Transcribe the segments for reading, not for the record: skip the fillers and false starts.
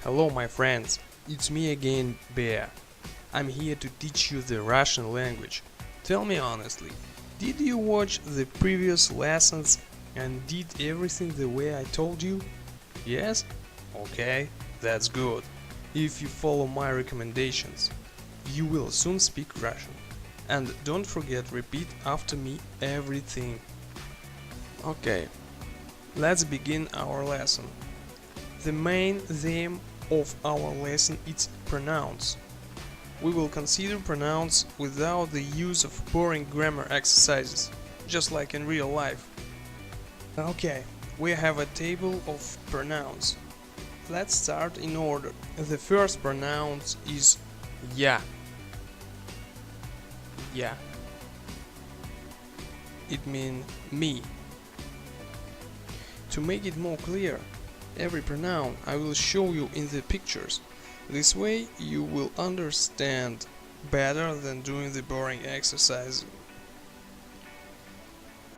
Hello my friends, it's me again, Bear. I'm here to teach you the Russian language. Tell me honestly, did you watch the previous lessons and did everything the way I told you? Yes? Okay, that's good. If you follow my recommendations, you will soon speak Russian. And don't forget repeat after me everything. Okay, let's begin our lesson. The main theme of our lesson is pronouns. We will consider pronouns without the use of boring grammar exercises, just like in real life. Okay, we have a table of pronouns. Let's start in order. The first pronoun is я. Я. It means me. To make it more clear, every pronoun I will show you in the pictures. This way you will understand better than doing the boring exercise.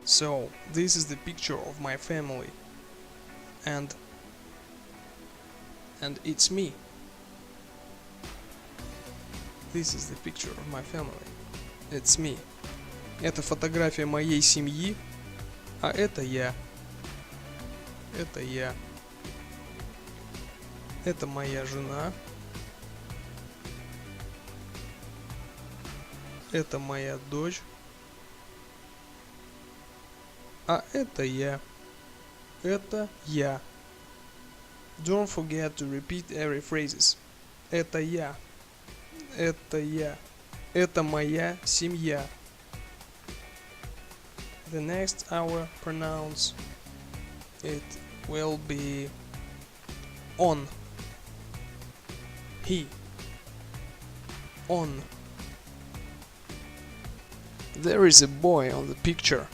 So, this is the picture of my family. And it's me. This is the picture of my family. It's me. Это фотография моей семьи, а это я. Это я. Это моя жена. Это моя дочь. А это я. Это я. Don't forget to repeat every phrases. Это я. Это я. Это моя семья. The next our pronouns it will be on. He. On. There is a boy on the picture.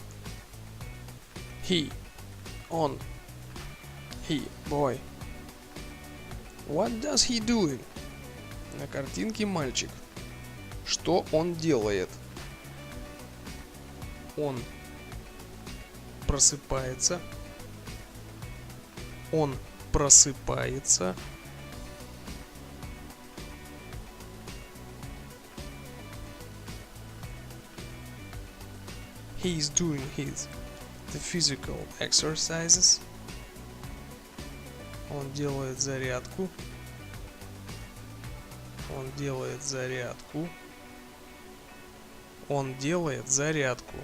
He. On. He. Boy. What does he doing? На картинке мальчик. Что он делает? Он просыпается. Он просыпается. He is doing the physical exercises. Он делает зарядку. Он делает зарядку. Он делает зарядку.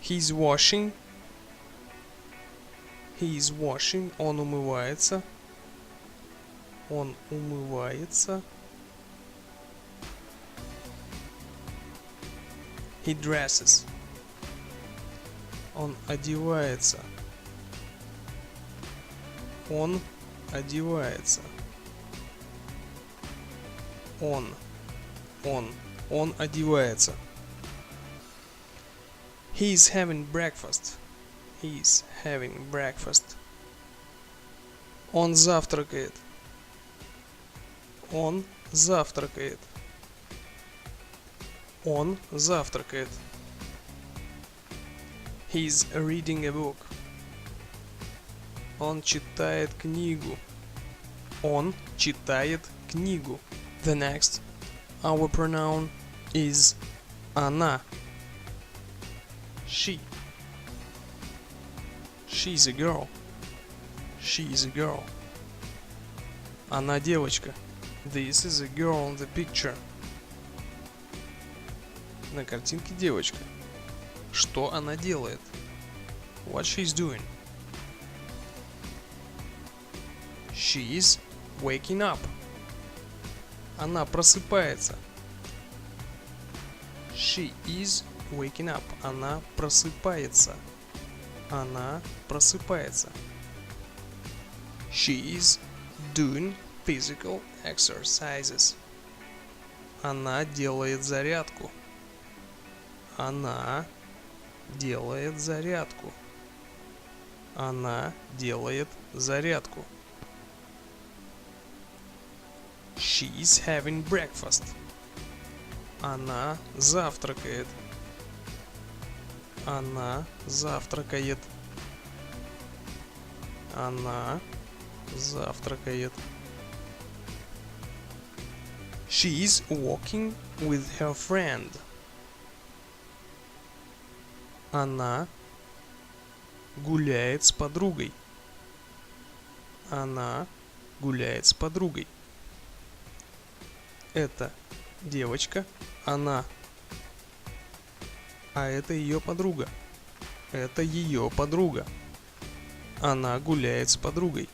He's washing. He's washing. Он умывается. Он умывается. He dresses. Он одевается. Он одевается. Он одевается. He's having breakfast. He's having breakfast. Он завтракает. Он завтракает. Он завтракает. He's reading a book. Он читает книгу. Он читает книгу. The next, our pronoun is она. She. She's a girl. She is a girl. Она девочка. This is a girl on the picture. На картинке девочка. Что она делает? What she's doing? She is waking up. Она просыпается. She is waking up. Она просыпается. Она просыпается. She is doing physical exercises. Она делает зарядку. Она делает зарядку. Она делает зарядку. She's having breakfast. Она завтракает. Она завтракает. Она Завтракает. She is walking with her friend. Она гуляет с подругой. Она гуляет с подругой. Это девочка, она. А это ее подруга. Это ее подруга. Она гуляет с подругой.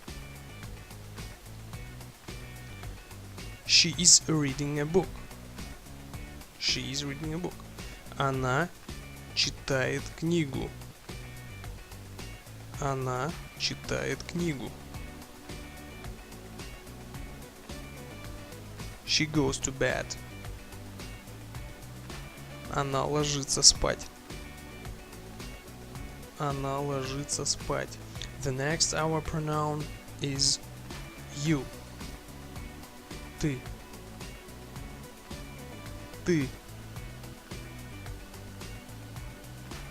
She is reading a book. She is reading a book. Она читает книгу. Она читает книгу. She goes to bed. Она ложится спать. Она ложится спать. The next our pronoun is you. Ты. Ты.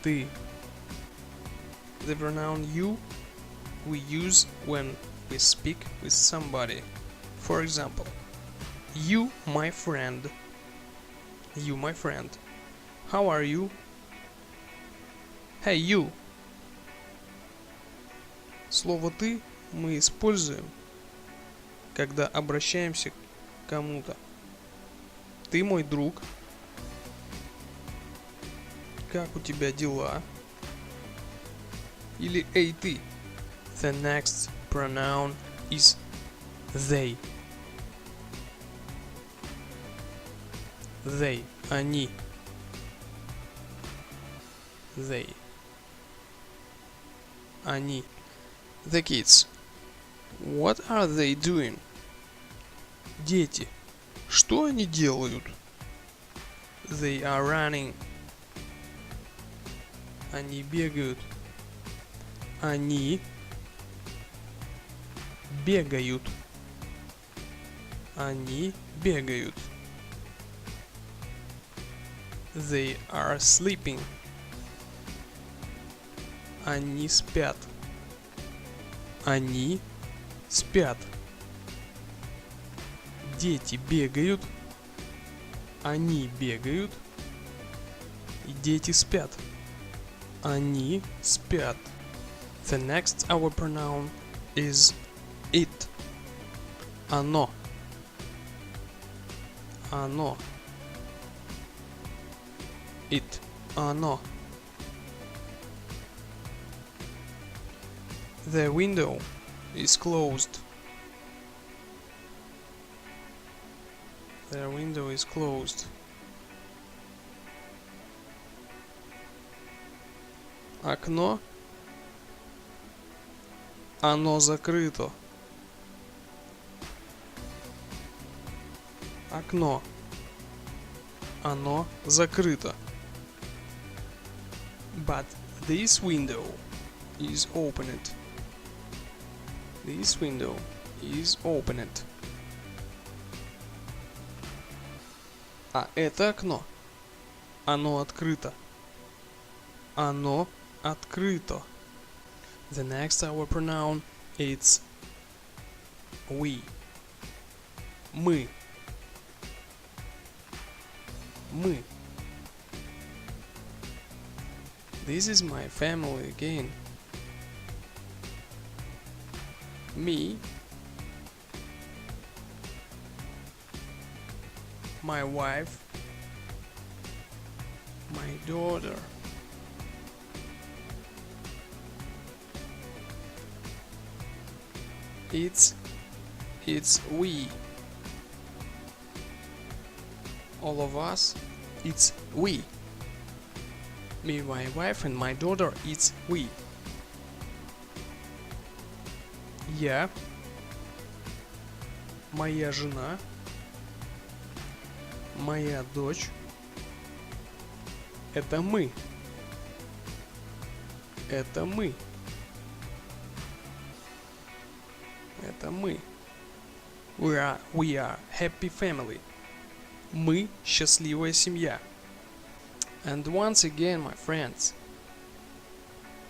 Ты. The pronoun you we use when we speak with somebody. For example, you my friend. You my friend. How are you? Hey you. Слово ты мы используем, когда обращаемся к кому-то. Ты мой друг. Как у тебя дела? Или эй ты. The next pronoun is they. They. Они. They. Они. The kids. What are they doing? Дети. Что они делают? They are running. Они бегают. Они бегают. Они бегают. They are sleeping. Они спят. Они спят. Дети бегают. Они бегают. И дети спят. Они спят. The next our pronoun is it. Оно. Оно. It. Оно. The window is closed. The window is closed. Окно. Оно закрыто. Окно. Оно закрыто. But this window is opened. This window is opened. А это окно. Оно открыто. Оно открыто. The next our pronoun is we. Мы. Мы. This is my family again. Me. My wife. My daughter. It's we. All of us, it's we. Me, my wife and my daughter, it's we. Я. Моя жена. Моя дочь. Это мы. Это мы. Это мы. We are happy family. Мы счастливая семья. And once again, my friends.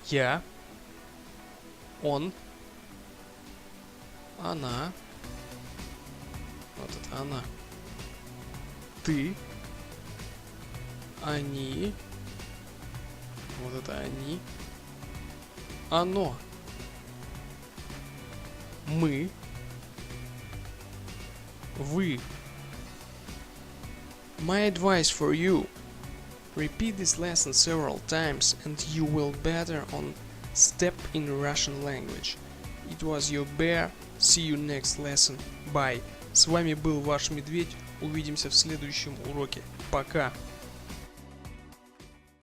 Я. Он. Она. Вот это она. Ты. Они. Вот это они. Оно. Мы. Вы. My advice for you. Repeat this lesson several times and you will better on step in Russian language. It was your bear. See you next lesson. Bye. С вами был ваш медведь. Увидимся в следующем уроке. Пока.